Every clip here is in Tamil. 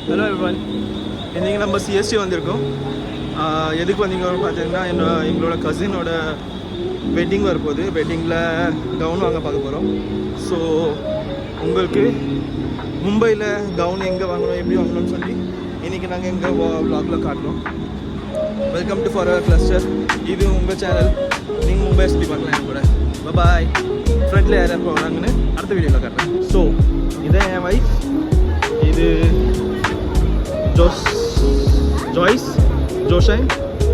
ஹலோ எவ்ரிவன், இன்றைக்கி நம்ம சிஎஸ்டி வந்திருக்கோம். எதுக்கு வந்தீங்கன்னு பார்த்தீங்கன்னா எங்களோட கசினோட வெட்டிங் வரப்போகுது. வெட்டிங்கில் கவுன் வாங்க பார்க்க போகிறோம். ஸோ உங்களுக்கு மும்பையில் கவுன் எங்கே வாங்கணும், எப்படி வாங்கணும்னு சொல்லி இன்றைக்கி நாங்கள் எங்கள் வ்ளாகில் காட்டுறோம். Welcome to forward cluster. இது உங்கள் சேனல். நீங்கள் மும்பை சுற்றி பார்க்கலாம் என் கூட. பாய். ஃப்ரெண்டில் யார் யார் போகிறாங்கன்னு அடுத்த வீடியோவில் காட்டுறேன். ஸோ இதான் என் வைஃப். இது ஜாய்ஸ், ஜோஷைன்,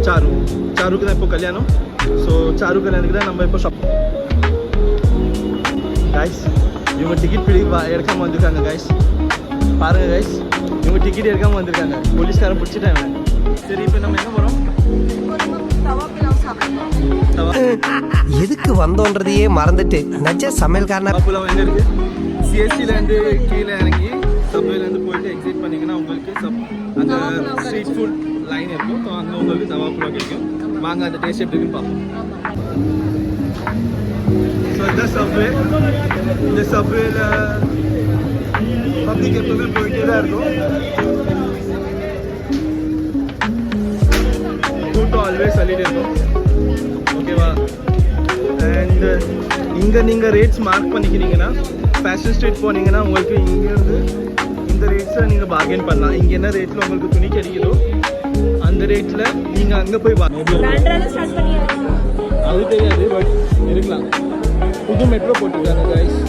சாருக்கு தான் இப்போ கல்யாணம். ஸோ சாரு கல்யாணத்துக்கு தான் நம்ம இப்போ ஷாப். கைஸ், இவங்க டிக்கெட் எடுக்காமல் வந்திருக்காங்க. கைஸ் பாருங்கள் கைஸ், இவங்க டிக்கெட் எடுக்காமல் வந்திருக்காங்க. போலீஸ்காரன் பிடிச்சிட்டாங்க. சரி, இப்போ நம்ம எங்கே போகிறோம்? எதுக்கு வந்தோன்றதையே மறந்துட்டு நச்ச சமையல்காரனா. புலாவ் எங்கே இருக்குது? சிஎஸ்டிலேருந்து கீழே இறங்கி சப்வேலேருந்து போயிட்டு எக்ஸிட் பண்ணிங்கன்னா உங்களுக்கு அந்த ஸ்ட்ரீட் ஃபுட் லைன் இருக்கும். ஸோ அங்கே உங்களுக்கு தவா புலாவ் கிடைக்கும். வாங்க அந்த டேஸ்ட் எப்படி இருக்குன்னு பார்ப்போம். ஸோ இதுதான் சப்வே. இந்த சப்வேல பப்ளிக் எப்பவுமே போயிட்டே தான் இருக்கும். கூட்டம் ஆல்வேஸ் சொல்லிட்டு இருக்கும். ஓகேவா? அண்ட் இங்கே நீங்கள் ரேட்ஸ் மார்க் பண்ணிக்கிறீங்கன்னா ஃபேஷன் ஸ்ட்ரீட் போனீங்கன்னா உங்களுக்கு இங்கேருந்து இந்த ரேட்ஸை நீங்கள் பார்கெயின் பண்ணலாம். இங்கே என்ன ரேட்டில் உங்களுக்கு துணி கிடைக்குதோ அந்த ரேட்டில் நீங்கள் அங்கே போய் அது தெரியாது, பட் இருக்கலாம். புது மெட்ரோ போட்டிருக்காங்க கைஸ்.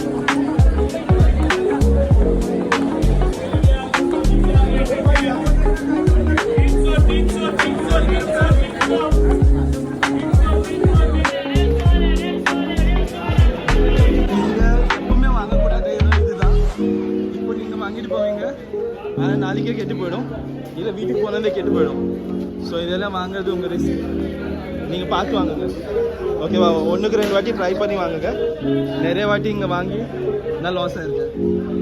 நாளைக்கே கெட்டு போயிடும், இல்லை வீட்டுக்கு போனதே கெட்டு போயிடும். ஸோ இதெல்லாம் வாங்குறது உங்கள் ரிஸ்க். நீங்கள் பார்த்து வாங்குங்க. ஓகேவா? 1-2 வாட்டி ட்ரை பண்ணி வாங்குங்க. நிறைய வாட்டி இங்கே வாங்கி நல்லா லாஸ் ஆயிருக்கு.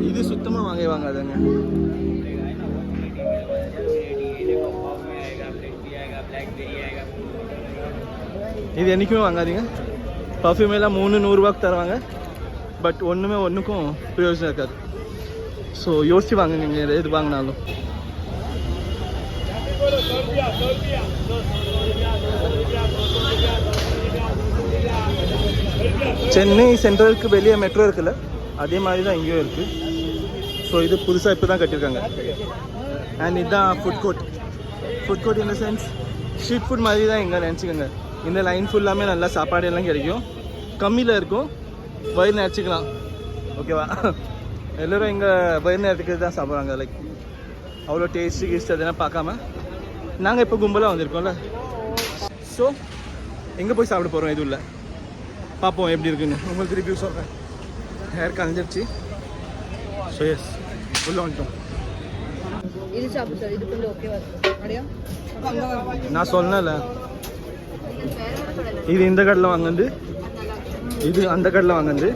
இது சுத்தமாக வாங்காதுங்க. இது என்றைக்குமே வாங்காதீங்க. பர்ஃப்யூம் எல்லாம் 300 ரூபாய்க்கு தருவாங்க. பட் ஒன்றுக்கும் பிரயோஜனம் இருக்காது. ஸோ யோசிச்சு வாங்குங்க நீங்கள் எது வாங்கினாலும். சென்னை சென்ட்ரலுக்கு வெளியே மெட்ரோ இருக்குல்ல, அதே மாதிரி தான் இங்கேயும் இருக்குது. ஸோ இது புதுசாக இப்போ தான் கட்டியிருக்காங்க. அண்ட் இதுதான் food court in the sense street food மாதிரி தான் இங்கே நினச்சிக்கோங்க. இந்த லைன் ஃபுல்லாமே நல்லா சாப்பாடு எல்லாம் கிடைக்கும், கம்மியில் இருக்கும், வயிறு நினச்சிக்கலாம். ஓகேவா? எல்லோரும் இங்கே வயிறு நேரத்துக்கு தான் சாப்பிட்றாங்க. லைக் அவ்வளோ டேஸ்ட்டு அதெல்லாம் பார்க்காம நாங்கள் இப்போ கும்பலாக வந்திருக்கோம்ல. ஸோ எங்கே போய் சாப்பிட போகிறோம் இது இல்லை, பார்ப்போம் எப்படி இருக்குன்னு. உங்களுக்கு ரிவ்யூ சொல்கிறேன். ஹேர் கலைஞ்சிருச்சு. ஸோ எஸ், உள்ளே வந்துட்டோம். நான் சொன்னேன்ல, இது இந்த கடையில் வாங்குது, இது அந்த கடையில் வாங்குது.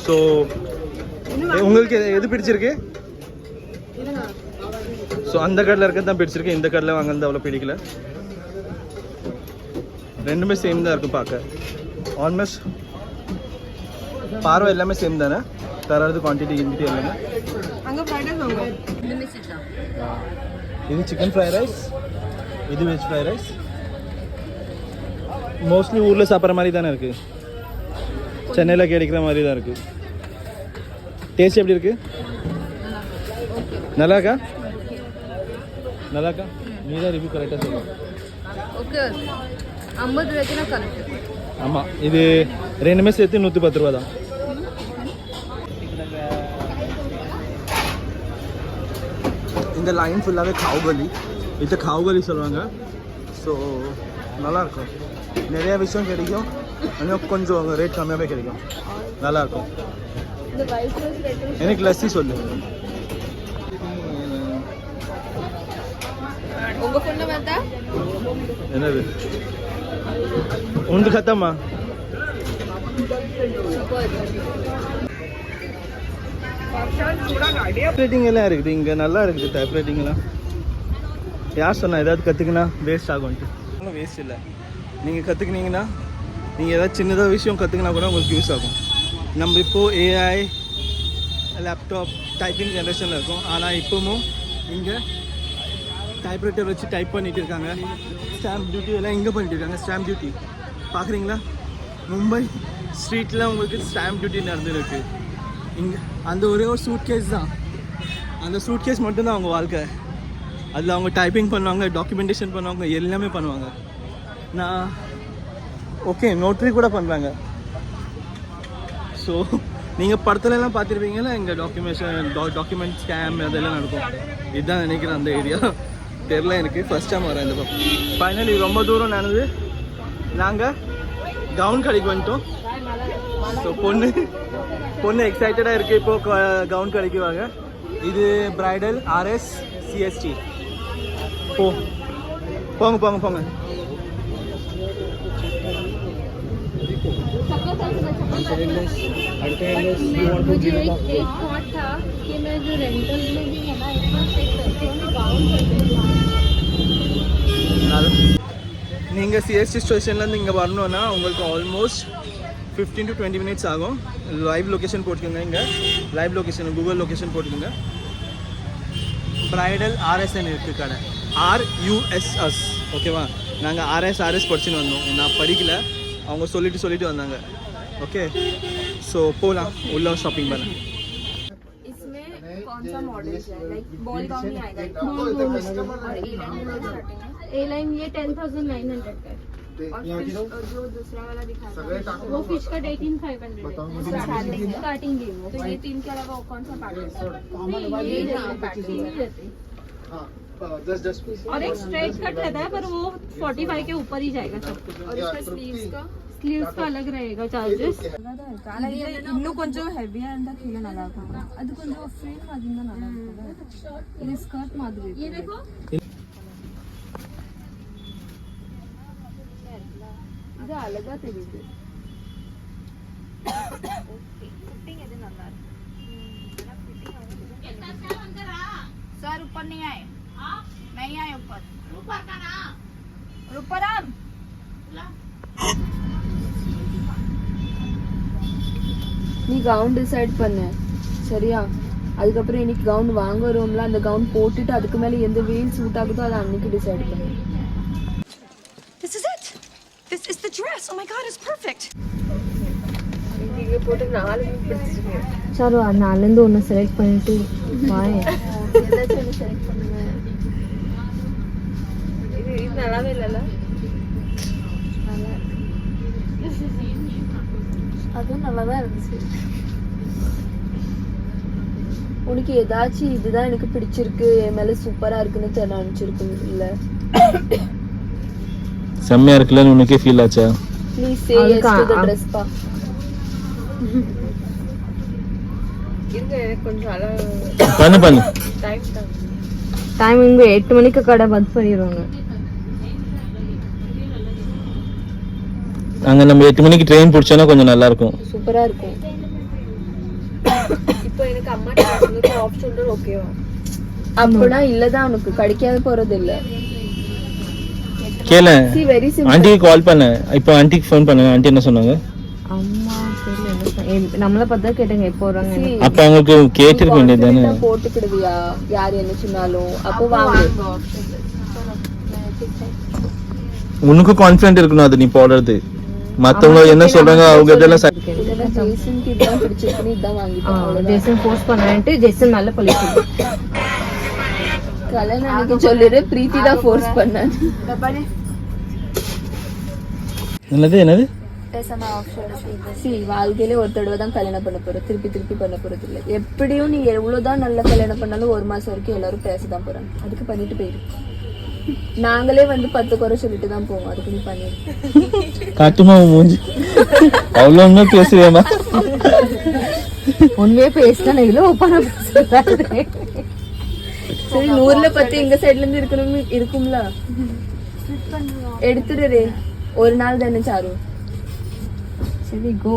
ஸோ உங்களுக்கு எது பிடிச்சிருக்கு? ஸோ அந்த கடையில் இருக்கிறது தான் பிடிச்சிருக்கு. இந்த கடையில் வாங்கினது அவ்வளோ பிடிக்கல. ரெண்டுமே சேம் தான் இருக்கும் பார்க்க. ஆல்மோஸ்ட் பார்வை எல்லாமே சேம் தானே, தராது குவான்டிட்டி கிண்டிட்டி எல்லாமே. இது சிக்கன் ஃப்ரைட் ரைஸ், இது வெஜ் ஃப்ரைட் ரைஸ். மோஸ்ட்லி ஊரில் சாப்பிட்ற மாதிரி தானே இருக்குது, சென்னையில் கிடைக்கிற மாதிரி தான் இருக்குது. டேஸ்ட் எப்படி இருக்கு? நல்லா இருக்கா? நீ தான் ரிவ்யூ கரெக்டாக சொல்லுங்கள். ஓகே, 50 ரூபாய்க்குனா கரெக்ட். ஆமாம், இது ரெண்டுமே சேர்த்து 110 ரூபா தான். இந்த லைன் ஃபுல்லாகவே காவுகலி. இது காவுகலி சொல்லுவாங்க. ஸோ நல்லாயிருக்கும், நிறையா விஷயம் கிடைக்கும். ஆனால் கொஞ்சம் ரேட் கம்மியாகவே கிடைக்கும், நல்லாயிருக்கும். எனக்கு லஸ்ஸி சொல்லு. என்னது உண்டு கத்தம்மா? டைப்ரைட்டிங் எல்லாம் இருக்குது இங்கே, நல்லா இருக்குது டைப்ரைட்டிங் எல்லாம். யார் சொன்னா ஏதாவது கற்றுக்கினா வேஸ்ட் ஆகும்ட்டு? வேஸ்ட் இல்லை. நீங்கள் கற்றுக்கினீங்கன்னா, நீங்கள் ஏதாவது சின்னதாக விஷயம் கற்றுக்கினா கூட உங்களுக்கு யூஸ் ஆகும். நம்ம இப்போது ஏஐ லேப்டாப் டைப்பிங் ஜென்ரேஷனில் இருக்கும். ஆனால் இப்போவும் இங்கே டைப்ரைட்டர் வச்சு டைப் பண்ணிட்டு இருக்காங்க. ஸ்டாம்ப் டியூட்டி எல்லாம் இங்கே பண்ணிட்டு இருக்காங்க. ஸ்டாம்ப் டியூட்டி பார்க்குறீங்களா? மும்பை ஸ்ட்ரீட்டில் உங்களுக்கு ஸ்டாம்ப் டியூட்டி நடந்துருக்கு. இங்கே அந்த ஒரே ஒரு சூட் கேஸ் தான், அந்த சூட் கேஸ் மட்டும்தான் அவங்க வாழ்க்கை. அதில் அவங்க டைப்பிங் பண்ணுவாங்க, டாக்குமெண்டேஷன் பண்ணுவாங்க, எல்லாமே பண்ணுவாங்க. நான் ஓகே நோட்ரி கூட பண்ணுறாங்க. ஸோ நீங்கள் படத்துலலாம் பார்த்துருப்பீங்களா இங்கே டாக்குமெண்ட் ஸ்கேம் அதெல்லாம் நடக்கும். இதுதான் நினைக்கிறேன் அந்த ஏரியா. தெரில எனக்கு, ஃபஸ்ட் டைம் வரேன் இந்த பக்கம். ஃபைனலி ரொம்ப தூரம் நடந்து நாங்கள் கவுன் கடைக்கு வந்துட்டோம். ஸோ பொண்ணு எக்ஸைட்டடாக இருக்குது. இப்போது கவுன் கடைக்கு வாங்க. இது பிரைடல் RS CST. போங்க போங்க போங்க. मुझे एक थॉट था कि मैं जो रेंटल में भी है ना एक बार चेक करती हूँ गाउन நீங்கள் CST ஸ்டேஷன்லேருந்து இங்கே வரணுன்னா உங்களுக்கு ஆல்மோஸ்ட் 15 to 20 minutes ஆகும். லைவ் லொக்கேஷன் போட்டுக்கோங்க. இங்கே லைவ் லொக்கேஷன் கூகுள் லொக்கேஷன் போட்டுக்கோங்க. பிரைடல் RSN இருக்குது கடை, RUSS. ஓகேவா? நாங்கள் RS படிச்சுன்னு வந்தோம். நான் படிக்கல, அவங்க சொல்லிட்டு வந்தாங்க. ओके सो पोला उल्ला शॉपिंग बना. इसमें कौन सा मॉडल है? लाइक बॉल गाउन ही आएगा और ए लाइन ये 10,900 का है और फिश जो दूसरा वाला दिखा रहा है वो फिश का 18,500 है. स्टार्टिंग है वो. तो ये तीन के अलावा कौन सा पैटर्न है? ये पैटर्न रहते और एक स्ट्रेच कट रहता है पर वो 45 के ऊपर ही जाएगा सब कुछ. और इसका ಸ್ಲೀವ್ಸ್ का अलग रहेगा चार्जेस. ಇನ್ನೂ ಕೊಂಚ ಹೆವಿ ಅಂತ ಕೀழே நல்லா இருக்கும். ಅದು ಕೊಂಚ ಫ್ರೇಮ್ ಆಗಿಂದ நல்லா இருக்கும். ಇದು ಸ್ಕರ್ಟ್ ಮಾದರಿ ಇದೆ. இது அழகா தெரியுது. फिटिंग இது நல்லா இருக்கு. सर ऊपर नहीं आए. नहीं आए ऊपर. ऊपर का ना. ऊपर हम. நீ கவுன் டிசைட் பண்ண சரியா? அதுக்கப்புறம் இன்னைக்கு கவுன் வாங்க வருவோம்ல, அந்த கவுன் போட்டுட்டு அதுக்கு மேலே எந்த வெயில் சூட் ஆகுதோ அதை அன்னைக்கு டிசைட் பண்ணு. This is it. This is the dress. Oh my god, it's perfect. இங்க போட்டு 4 பிடிச்சிருக்கு. சரி அந்த 4ல ஒன்னு செலக்ட் பண்ணிட்டு வாயே. ஏதாச்சும் ஒன்னு செலக்ட் பண்ணுங்க. இது நல்லாவே இல்லல. நல்லா. அதுவும் நல்லா தான் இருந்துச்சு. உனக்கு ஏதாச்சும் இதுதான் எனக்கு பிடிச்சிருக்கு, என் மேல சூப்பரா இருக்குன்னு தெரிய அனுப்பிச்சிருக்கு இல்ல? செம்மையா இருக்குல்ல உனக்கே ஃபீல் ஆச்சா? Please say yes to the Dress பா. இங்க கொஞ்சம் பண்ணு டைம் இங்க 8 மணிக்கு கடை பந்த் பண்ணிடுவாங்க. அங்க நம்ம 8 மணிக்கு ட்ரெயின் பிடிச்சோன்னா கொஞ்சம் நல்லா இருக்கும். சூப்பரா இருக்கும். இப்போ எனக்கு அம்மா டாக்டருக்கு ஆஃப் ஷோல்டர் ஓகேவா? அப்பனா இல்லதான் உனக்கு கிடைக்காத போறது இல்ல. கேள வெரி சிம்பிள். ஆண்டிக்கு கால் பண்ண. இப்போ ஆண்டிக்கு ஃபோன் பண்ண. ஆண்டி என்ன சொன்னாங்க? அம்மா தெரியல, நம்மள பார்த்தா கேட்டாங்க எப்போ வராங்க. அப்ப அவங்களுக்கு கேட்டிருக்க வேண்டியதானே. போட்டுக்கிடுவியா யார் என்ன சொன்னாலும்? அப்போ வாங்க. உனக்கு கான்ஃபிடன்ட் இருக்கணும் அது நீ போடுறது. மத்தவங்க என்ன சொல்றாங்க அவங்க இதெல்லாம் ஜேசனுக்கு இதான் பிடிச்சிருக்குன்னு இதான் வாங்கிட்டேன். ஜேசன் ஃபோர்ஸ் பண்ணான்ட்டு ஜேசன் மேல பழிச்சு கல்யாணம் அன்னைக்கு சொல்லிரு. பிரீத்தி தான் ஃபோர்ஸ் பண்ணான். என்னது பேசாம ஆஃப் ஷோல்டர் சி வாழ்க்கையில ஒரு தடவை தான் கல்யாணம் பண்ண போற, திருப்பி பண்ண போறது இல்ல. எப்படியும் நீ எவ்வளவுதான் நல்ல கல்யாணம் பண்ணாலும் 1 மாசம் வரைக்கும் எல்லாரும் பேசதான் போறாங்க. அதுக்கு பண்ணிட்டு போயிரு. நாங்களே வந்து 10 குறை சொல்லிட்டு தான் போவோம். அதுக்கு நீ பண்ணிரு. காட்டுமா மூஞ்சி அவ்வளோ பேசுவேமா? உண்மையே பேசிட்டா நான் இதுல ஓப்பனா பேசுறேன். சரி 100ல 10 எங்க சைடுல இருந்து இருக்கும்ல. எடுத்துடுறே ஒரு நாள் தானே சாரு. சரி கோ.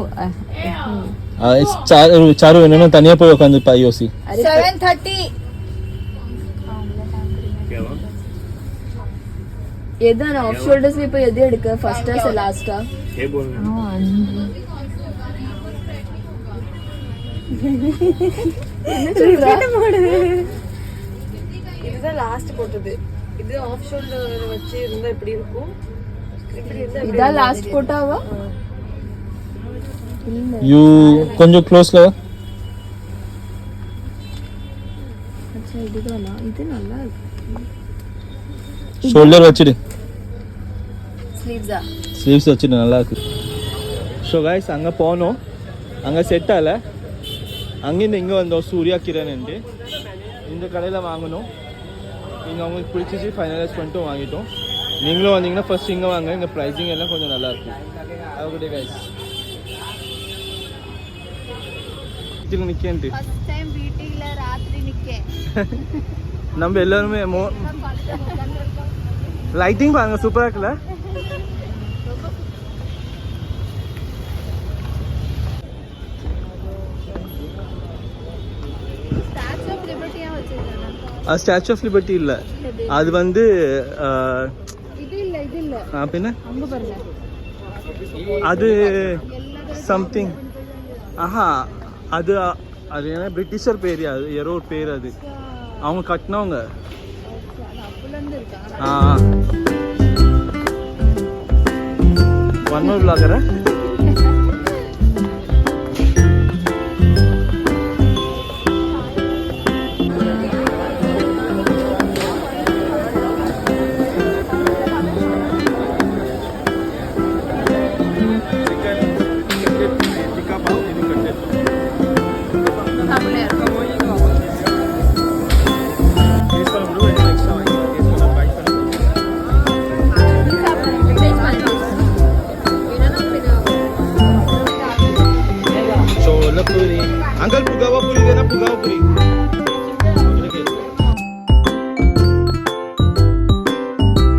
சாரு என்னன்னா தனியா போய் உட்காந்து யோசி. 7:30. எதான் ஆஃப் ஷோல்டர்ஸ்ல இப்போ எது எடுக்க? ஃபர்ஸ்டா சே லாஸ்டா? இதுதான் லாஸ்ட் போட்டது. இது ஆஃப் ஷோல்டர் வச்சு இருந்தா எப்படி இருக்கும்? இப்படி இருந்தா இதான் லாஸ்ட் போட்டாவா? யூ கொஞ்சம் க்ளோஸ்ல அச்சா இதுதானா? இது நல்லா இருக்கு. ஷோல்டர் வச்சிடு, ஸ்லீவ்ஸா? ஸ்லீவ்ஸ் வச்சிடு, நல்லா இருக்கு. ஸோ கைஸ் அங்கே போனோம், அங்கே செட் ஆகலை, அங்கேருந்து இங்கே வந்தோம் சூர்யா கிரண் இந்த கடையில் வாங்கினோம். இங்கே அவங்களுக்கு பிடிச்சிச்சு, ஃபைனலைஸ் பண்ணிட்டு வாங்கிட்டோம். நீங்களும் வந்தீங்கன்னா ஃபர்ஸ்ட் இங்கே வாங்க, இங்கே ப்ரைஸிங் எல்லாம் கொஞ்சம் நல்லாயிருக்கும். அதுக்கிட்டே கைஸ் வீட்டில் நிற்கேன்ட்டு நம்ம எல்லாருமே லைட்டிங் பாருங்க, சூப்பராக இருக்குல்ல? அது ஸ்டாச்சு ஆஃப் லிபர்ட்டி இல்லை, அது வந்து பின்ன அது சம்திங். ஆஹா, அது அது என்ன பிரிட்டிஷர் பேர், அது யாரோ ஒரு பேர், அது அவங்க கட்டினவங்க. One more விளாகரை